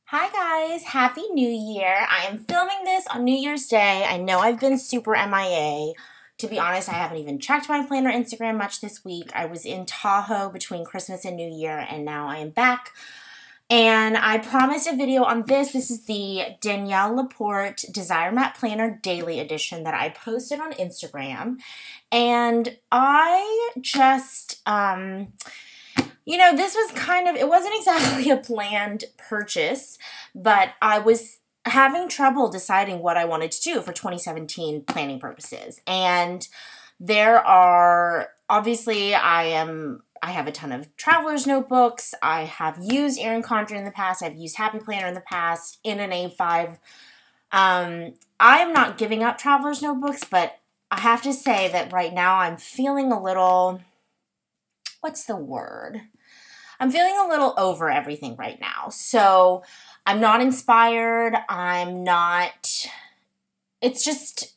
Hi guys, Happy New Year. I am filming this on New Year's Day. I know I've been super MIA. To be honest, I haven't even checked my planner Instagram much this week. I was in Tahoe between Christmas and New Year, and now I am back. And I promised a video on this. This is the Danielle Laporte Desire Map Planner Daily Edition that I posted on Instagram. And I just, this was it wasn't exactly a planned purchase, but I was having trouble deciding what I wanted to do for 2017 planning purposes. And there are, obviously, I have a ton of traveler's notebooks. I have used Erin Condren in the past. I've used Happy Planner in the past in an A5. I am not giving up traveler's notebooks, but I have to say that right now I'm feeling a little, what's the word? I'm feeling a little over everything right now. So I'm not inspired. It's just,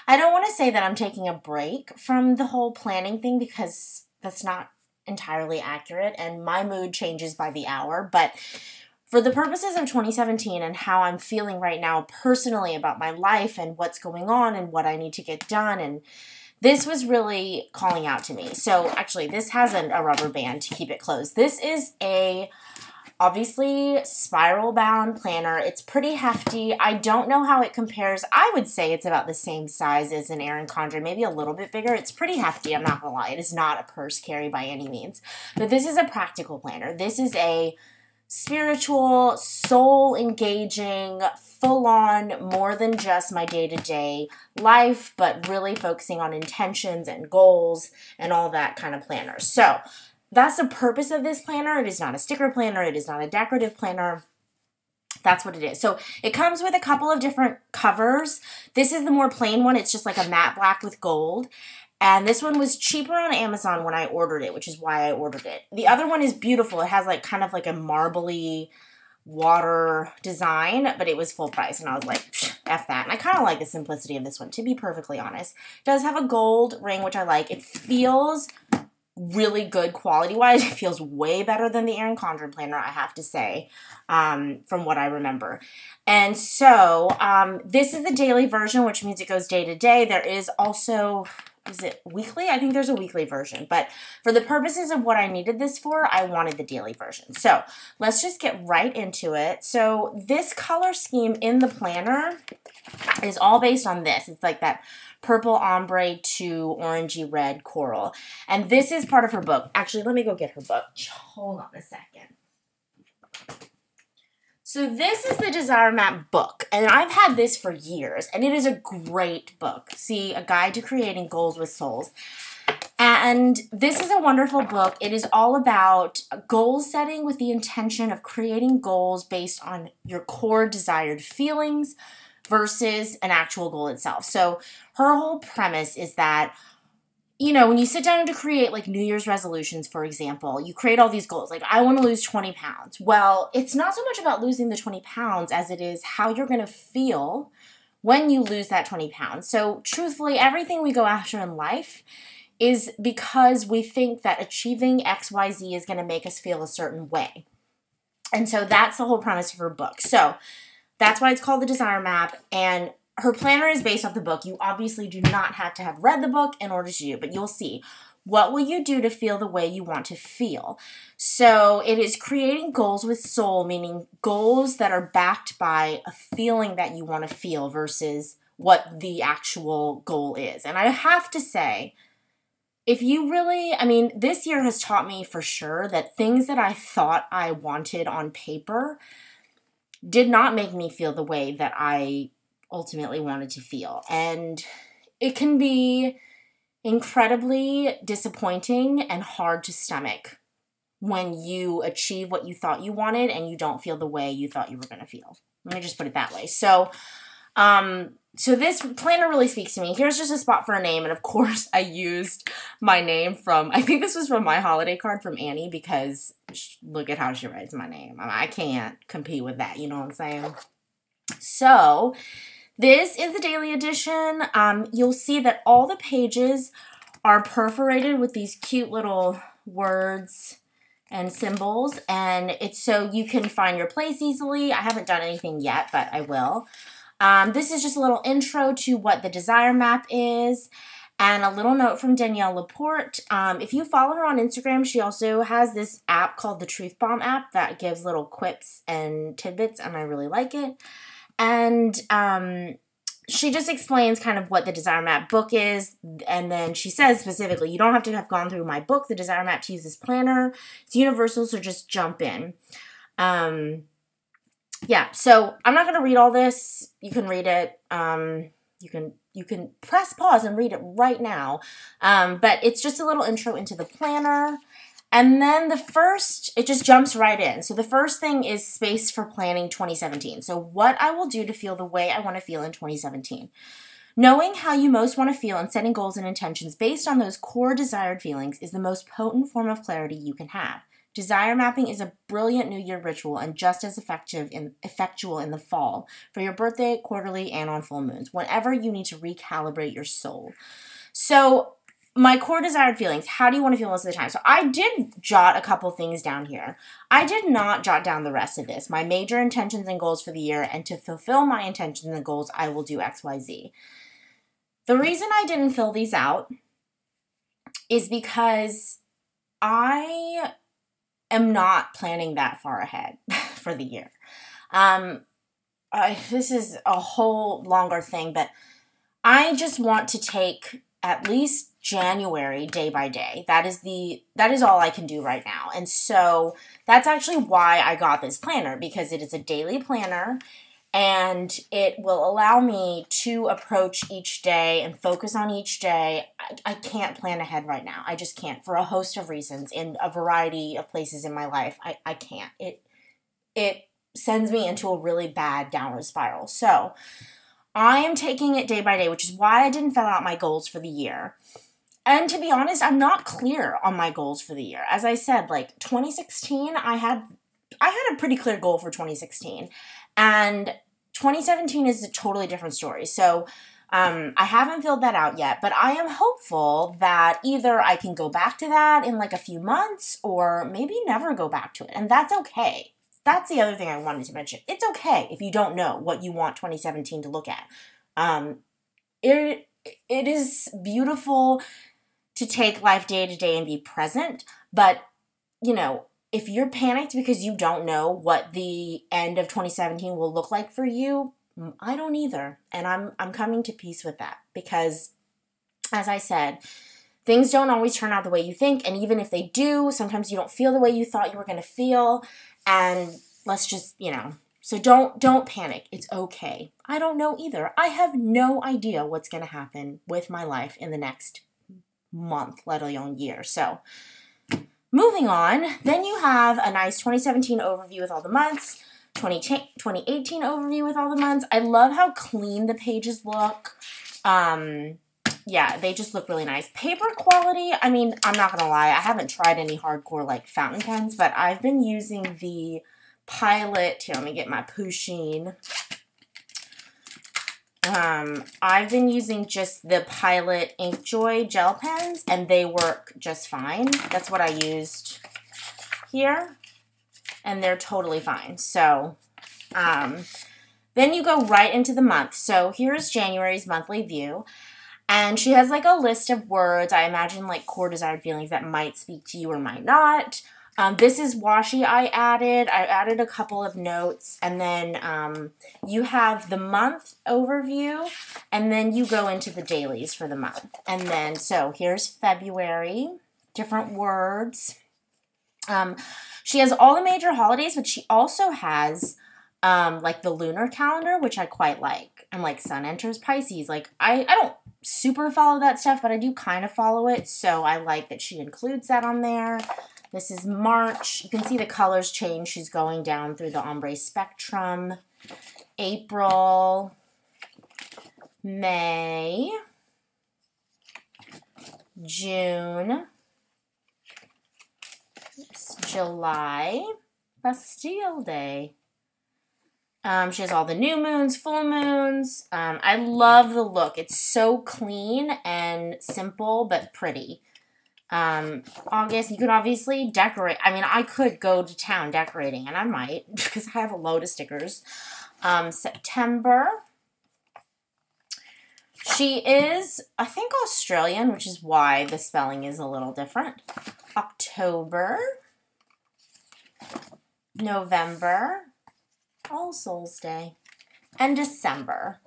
I don't want to say that I'm taking a break from the whole planning thing because that's not entirely accurate and my mood changes by the hour. But for the purposes of 2017 and how I'm feeling right now personally about my life and what's going on and what I need to get done, and this was really calling out to me. So actually, this has a rubber band to keep it closed. This is obviously spiral bound planner. It's pretty hefty. I don't know how it compares. I would say it's about the same size as an Erin Condren, maybe a little bit bigger. It's pretty hefty, I'm not gonna lie. It is not a purse carry by any means. But this is a practical planner. This is a spiritual, soul-engaging, full-on, more than just my day-to-day life, but really focusing on intentions and goals and all that kind of planner. So that's the purpose of this planner. It is not a sticker planner. It is not a decorative planner. That's what it is. So it comes with a couple of different covers. This is the more plain one. It's just like a matte black with gold. And this one was cheaper on Amazon when I ordered it, which is why I ordered it. The other one is beautiful. It has kind of like a marbly water design, but it was full price. And I was like, F that. And I kind of like the simplicity of this one, to be perfectly honest. It does have a gold ring, which I like. It feels really good quality-wise. It feels way better than the Erin Condren planner, I have to say, from what I remember. And so this is the daily version, which means it goes day to day. There is also, is it weekly? I think there's a weekly version. But for the purposes of what I needed this for, I wanted the daily version. So let's just get right into it. So this color scheme in the planner is all based on this. It's like that purple ombre to orangey red coral. And this is part of her book. Actually, let me go get her book. Hold on a second. So this is the Desire Map book, and I've had this for years, and it is a great book. See, A Guide to Creating Goals with Souls. And this is a wonderful book. It is all about goal setting with the intention of creating goals based on your core desired feelings versus an actual goal itself. So her whole premise is that, when you sit down to create New Year's resolutions, for example, you create all these goals. I want to lose 20 pounds. Well, it's not so much about losing the 20 pounds as it is how you're going to feel when you lose that 20 pounds. So truthfully, everything we go after in life is because we think that achieving XYZ is going to make us feel a certain way. And so that's the whole premise of her book. So that's why it's called the Desire Map, and her planner is based off the book. You obviously do not have to have read the book in order to do, but you'll see. What will you do to feel the way you want to feel? So it is creating goals with soul, meaning goals that are backed by a feeling that you want to feel versus what the actual goal is. And I have to say, if you really, this year has taught me for sure that things that I thought I wanted on paper did not make me feel the way that I ultimately wanted to feel. And it can be incredibly disappointing and hard to stomach when you achieve what you thought you wanted and you don't feel the way you thought you were going to feel. Let me just put it that way. So this planner really speaks to me. Here's just a spot for a name. And of course I used my name from, I think this was from my holiday card from Annie, because look at how she writes my name. I can't compete with that. You know what I'm saying? So this is the daily edition. You'll see that all the pages are perforated with these cute little words and symbols, and it's so you can find your place easily. I haven't done anything yet, but I will. This is just a little intro to what the Desire Map is, and a little note from Danielle Laporte. If you follow her on Instagram, she also has this app called the Truth Bomb app that gives little quips and tidbits, and I really like it. And she just explains kind of what the Desire Map book is, and then she says specifically, you don't have to have gone through my book, the Desire Map, to use this planner. It's universal, so just jump in. Yeah, so I'm not going to read all this. You can read it. You can press pause and read it right now. But it's just a little intro into the planner. And then it just jumps right in. So the first thing is space for planning 2017. So what I will do to feel the way I want to feel in 2017. Knowing how you most want to feel and setting goals and intentions based on those core desired feelings is the most potent form of clarity you can have. Desire mapping is a brilliant New Year ritual and just as effectual in the fall for your birthday, quarterly, and on full moons, whenever you need to recalibrate your soul. So my core desired feelings, how do you want to feel most of the time? So I did jot a couple things down here. I did not jot down the rest of this. My major intentions and goals for the year, and to fulfill my intentions and goals, I will do X, Y, Z. The reason I didn't fill these out is because I am not planning that far ahead for the year. This is a whole longer thing, but I just want to take at least January day by day. That is all I can do right now. And so that's actually why I got this planner, because it is a daily planner and it will allow me to approach each day and focus on each day. I can't plan ahead right now. I just can't, for a host of reasons in a variety of places in my life. I can't. It sends me into a really bad downward spiral. So I am taking it day by day, which is why I didn't fill out my goals for the year. And to be honest, I'm not clear on my goals for the year. As I said, like 2016, I had a pretty clear goal for 2016. And 2017 is a totally different story. So I haven't filled that out yet, but I am hopeful that either I can go back to that in like a few months or maybe never go back to it. And that's okay. That's the other thing I wanted to mention. It's okay if you don't know what you want 2017 to look at. It is beautiful to take life day to day and be present, but, you know, if you're panicked because you don't know what the end of 2017 will look like for you, I don't either. And I'm coming to peace with that because, as I said, things don't always turn out the way you think. And even if they do, sometimes you don't feel the way you thought you were going to feel. And let's just, so don't panic. It's okay. I don't know either. I have no idea what's going to happen with my life in the next month, let alone year. So moving on, then you have a nice 2017 overview with all the months, 2018 overview with all the months. I love how clean the pages look. Yeah, they just look really nice. Paper quality, I mean, I'm not going to lie, I haven't tried any hardcore like fountain pens, but I've been using the Pilot, here, let me get my Pusheen. I've been using just the Pilot Inkjoy gel pens, and they work just fine. That's what I used here, and they're totally fine. So, then you go right into the month. So here's January's monthly view, and she has like a list of words, I imagine like core desired feelings that might speak to you or might not. This is washi I added a couple of notes, and then you have the month overview, and then you go into the dailies for the month. And then, so here's February, different words. She has all the major holidays, but she also has like the lunar calendar, which I quite like. And like Sun enters Pisces. Like I don't super follow that stuff, but I do kind of follow it, so I like that she includes that on there. This is March. You can see the colors change. She's going down through the ombre spectrum. April, May, June, July, Bastille Day. She has all the new moons, full moons. I love the look. It's so clean and simple, but pretty. August, you can obviously decorate. I mean, I could go to town decorating, and I might, because I have a load of stickers. September, she is, I think, Australian, which is why the spelling is a little different. October, November, All Souls Day, and December.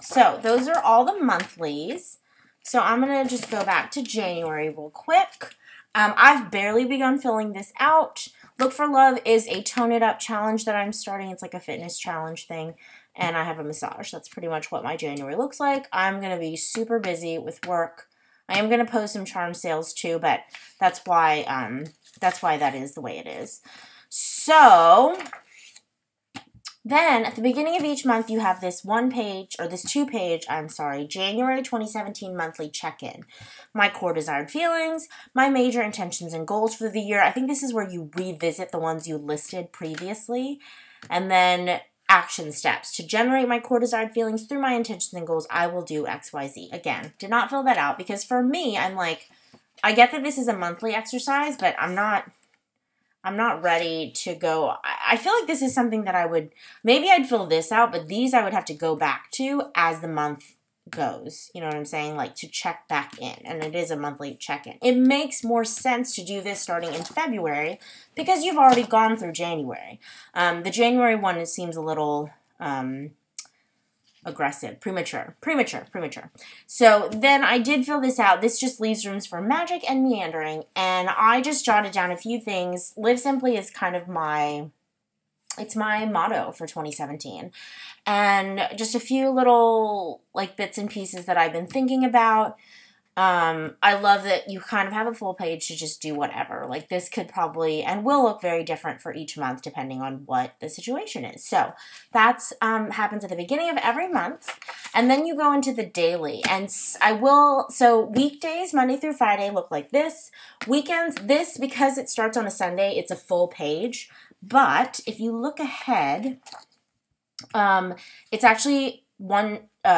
So those are all the monthlies. So I'm going to just go back to January real quick. I've barely begun filling this out. Look for Love is a tone it up challenge that I'm starting. It's like a fitness challenge thing. And I have a massage. That's pretty much what my January looks like. I'm going to be super busy with work. I am going to post some charm sales too, but that's why that is the way it is. So then at the beginning of each month, you have this January 2017 monthly check-in. My core desired feelings, my major intentions and goals for the year. I think this is where you revisit the ones you listed previously. And then action steps. To generate my core desired feelings through my intentions and goals, I will do XYZ. Again, did not fill that out because for me, I'm like, I get that this is a monthly exercise, but I'm not ready to go. I feel like this is something that maybe I'd fill this out, but these I would have to go back to as the month goes. You know what I'm saying? Like to check back in. And it is a monthly check-in. It makes more sense to do this starting in February because you've already gone through January. The January one, it seems a little aggressive, premature. So then I did fill this out. This just leaves rooms for magic and meandering. And I just jotted down a few things. Live Simply is kind of it's my motto for 2017. And just a few little like bits and pieces that I've been thinking about. I love that you kind of have a full page to just do whatever. Like this could probably and will look very different for each month depending on what the situation is. So that's happens at the beginning of every month. And then you go into the daily. And so weekdays, Monday through Friday, look like this. Weekends, because it starts on a Sunday, it's a full page. But if you look ahead, it's actually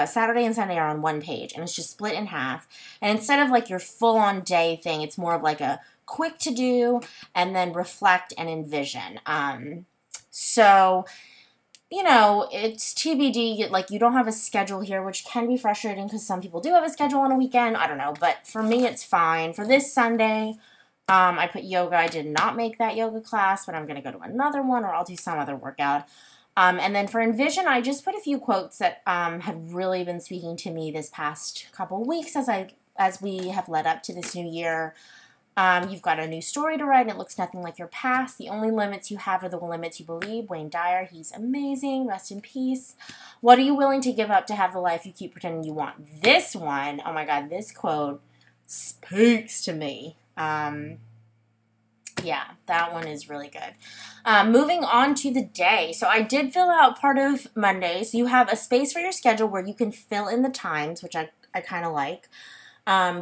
Saturday and Sunday are on one page, and it's just split in half. And instead of like your full-on day thing, it's more of like a quick to-do and then reflect and envision. So, you know, it's TBD. Like, you don't have a schedule here, which can be frustrating because some people do have a schedule on a weekend. I don't know, but for me, it's fine. For this Sunday, I put yoga. I did not make that yoga class, but I'm going to go to another one or I'll do some other workout. And then for Envision, I just put a few quotes that have really been speaking to me this past couple weeks as we have led up to this new year. You've got a new story to write, and it looks nothing like your past. The only limits you have are the limits you believe. Wayne Dyer, he's amazing. Rest in peace. What are you willing to give up to have the life you keep pretending you want? This one, oh my God, this quote speaks to me. Yeah, that one is really good. Moving on to the day. So I did fill out part of Mondays. You have a space for your schedule where you can fill in the times, which I kind of like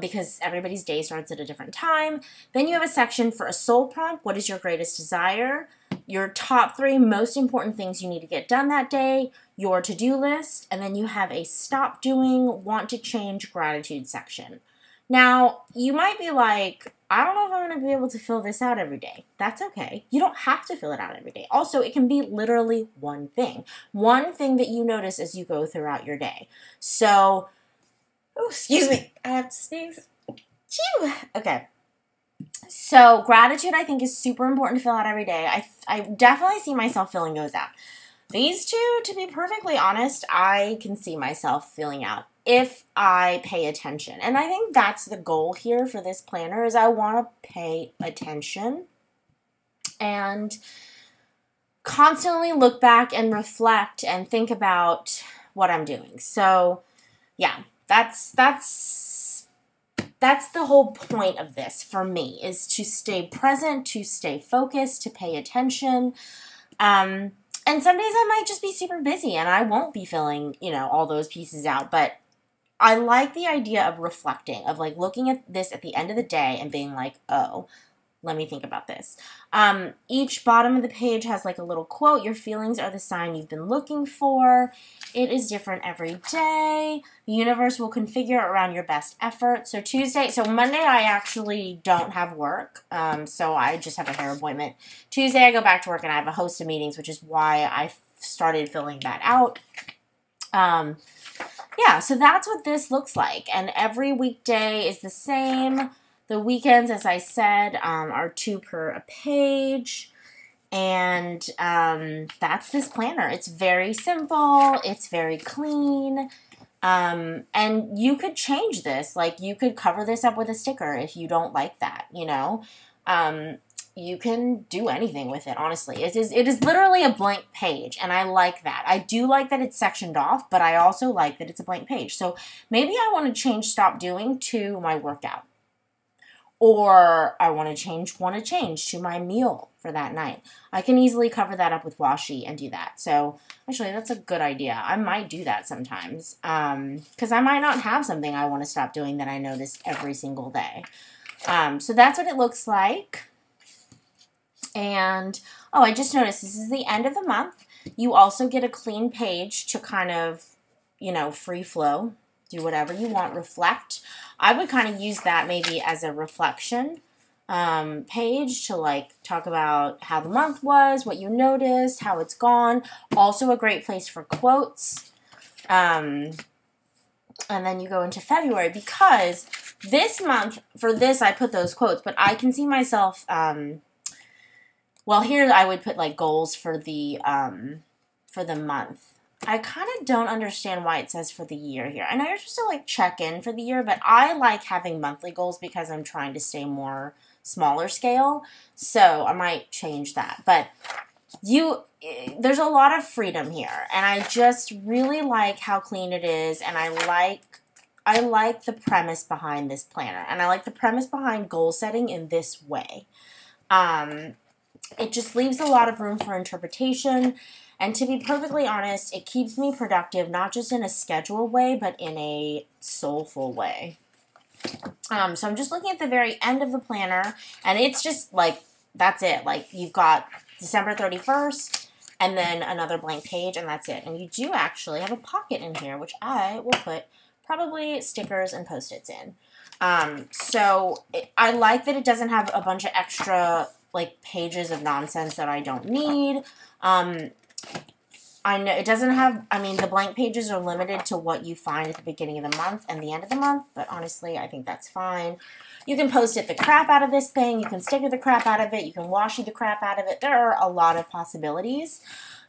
because everybody's day starts at a different time. Then you have a section for a soul prompt. What is your greatest desire? Your top 3 most important things you need to get done that day, your to-do list, and then you have a stop doing, want to change, gratitude section. Now, you might be like, I don't know if I'm going to be able to fill this out every day. That's okay. You don't have to fill it out every day. Also, it can be literally one thing that you notice as you go throughout your day. So, oh, excuse me, I have to sneeze. Phew. Okay. So, gratitude, I think, is super important to fill out every day. I definitely see myself filling those out. These two, to be perfectly honest, I can see myself filling out if I pay attention. And I think that's the goal here for this planner is I want to pay attention and constantly look back and reflect and think about what I'm doing. So, yeah, that's the whole point of this for me is to stay present, to stay focused, to pay attention. And some days I might just be super busy and I won't be filling, all those pieces out, but I like the idea of reflecting, of like looking at this at the end of the day and being like, oh, let me think about this. Each bottom of the page has like a little quote. Your feelings are the sign you've been looking for. It is different every day. The universe will configure around your best effort. So Monday I actually don't have work. So I just have a hair appointment. Tuesday I go back to work and I have a host of meetings, which is why I started filling that out. Yeah, so that's what this looks like. And every weekday is the same. The weekends, as I said, are 2 per a page. And that's this planner. It's very simple. It's very clean. And you could change this. Like, you could cover this up with a sticker if you don't like that, you know. You can do anything with it, honestly. It is literally a blank page, and I like that. I do like that it's sectioned off, but I also like that it's a blank page. So maybe I want to change stop doing to my workout. Or I want to change to my meal for that night. I can easily cover that up with washi and do that. So actually, that's a good idea. I might do that sometimes because I might not have something I want to stop doing that I notice every single day. So that's what it looks like. And, oh, I just noticed this is the end of the month. You also get a clean page to kind of, you know, free flow. Do whatever you want. Reflect. I would kind of use that maybe as a reflection page to, like, talk about how the month was, what you noticed, how it's gone. Also a great place for quotes. And then you go into February because this month, for this I put those quotes, but I can see myself... well, here I would put like goals for the month. I kind of don't understand why it says for the year here. I know you're supposed to like check in for the year, but I like having monthly goals because I'm trying to stay more smaller scale. So I might change that. But there's a lot of freedom here, and I just really like how clean it is, and I like the premise behind this planner, and I like the premise behind goal setting in this way. It just leaves a lot of room for interpretation, and to be perfectly honest, it keeps me productive, not just in a scheduled way, but in a soulful way. So I'm just looking at the very end of the planner, and it's just like, that's it. Like, you've got December 31st, and then another blank page, and that's it. And you do actually have a pocket in here, which I will put probably stickers and Post-its in. I like that it doesn't have a bunch of extra like pages of nonsense that I don't need. I know it doesn't have, I mean, the blank pages are limited to what you find at the beginning of the month and the end of the month, but honestly, I think that's fine. You can Post-it the crap out of this thing. You can sticker the crap out of it. You can washi the crap out of it. There are a lot of possibilities.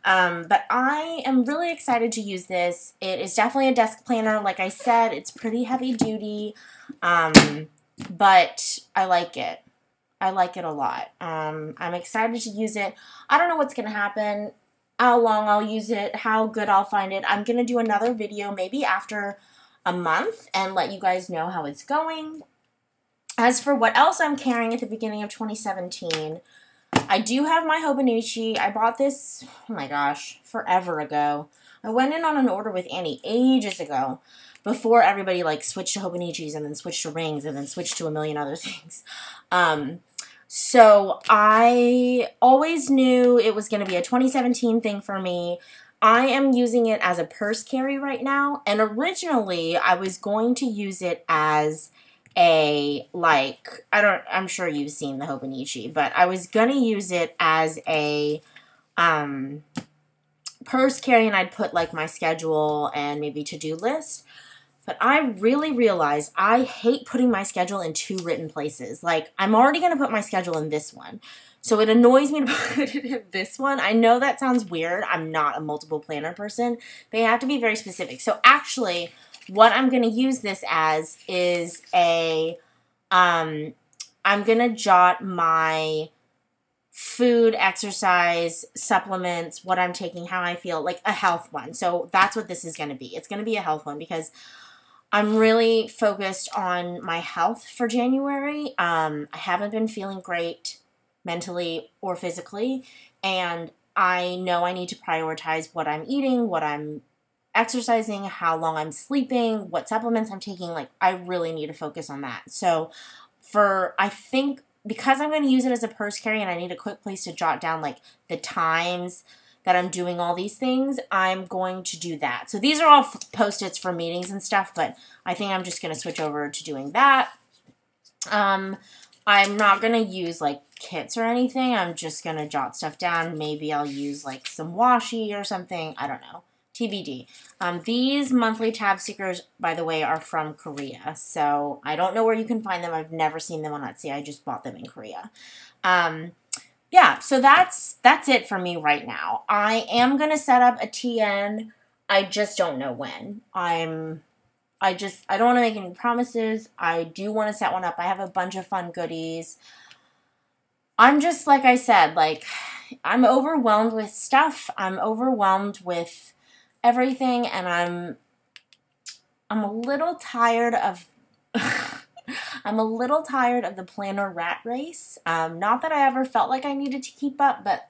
But I am really excited to use this. It is definitely a desk planner. Like I said, it's pretty heavy duty, but I like it. I like it a lot. I'm excited to use it. I don't know what's going to happen, how long I'll use it, how good I'll find it. I'm going to do another video maybe after a month and let you guys know how it's going. As for what else I'm carrying at the beginning of 2017, I do have my Hobonichi. I bought this, oh my gosh, forever ago. I went in on an order with Annie ages ago, before everybody like switched to Hobonichis and then switched to rings and then switched to a million other things. So I always knew it was going to be a 2017 thing for me. I am using it as a purse carry right now, and originally I was going to use it as a, like, I'm sure you've seen the Hobonichi, but I was going to use it as a purse carry, and I'd put like my schedule and maybe to-do list. But I really realized I hate putting my schedule in 2 written places. Like, I'm already going to put my schedule in this one. So it annoys me to put it in this one. I know that sounds weird. I'm not a multiple planner person. But you have to be very specific. So actually, what I'm going to use this as is I'm going to jot my food, exercise, supplements, what I'm taking, how I feel, like a health one. So that's what this is going to be. It's going to be a health one because I'm really focused on my health for January. I haven't been feeling great mentally or physically, and I know I need to prioritize what I'm eating, what I'm exercising, how long I'm sleeping, what supplements I'm taking. Like, I really need to focus on that. So I think because I'm going to use it as a purse carry and I need a quick place to jot down like the times that I'm doing all these things, I'm going to do that. So these are all Post-its for meetings and stuff, but I think I'm just going to switch over to doing that. I'm not going to use like kits or anything. I'm just going to jot stuff down. Maybe I'll use like some washi or something. I don't know. TBD. These monthly tab stickers, by the way, are from Korea. So I don't know where you can find them. I've never seen them on Etsy. I just bought them in Korea. Yeah, so that's it for me right now. I am going to set up a TN. I just don't know when. I don't want to make any promises. I do want to set one up. I have a bunch of fun goodies. I'm just, like I said, like, I'm overwhelmed with stuff. I'm overwhelmed with everything, and I'm a little tired of I'm a little tired of the planner rat race. Not that I ever felt like I needed to keep up, but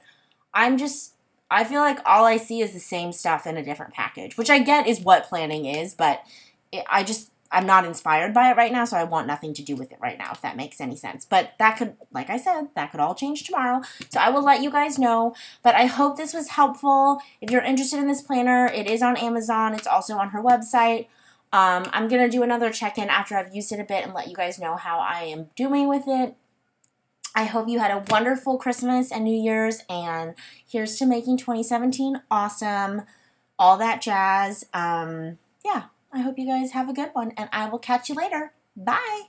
I feel like all I see is the same stuff in a different package, which I get is what planning is, but I'm not inspired by it right now, so I want nothing to do with it right now, if that makes any sense. But that could, like I said, that could all change tomorrow, so I will let you guys know. But I hope this was helpful. If you're interested in this planner, it is on Amazon. It's also on her website. I'm going to do another check-in after I've used it a bit and let you guys know how I am doing with it. I hope you had a wonderful Christmas and New Year's, and here's to making 2017 awesome, all that jazz. Yeah. I hope you guys have a good one, and I will catch you later. Bye!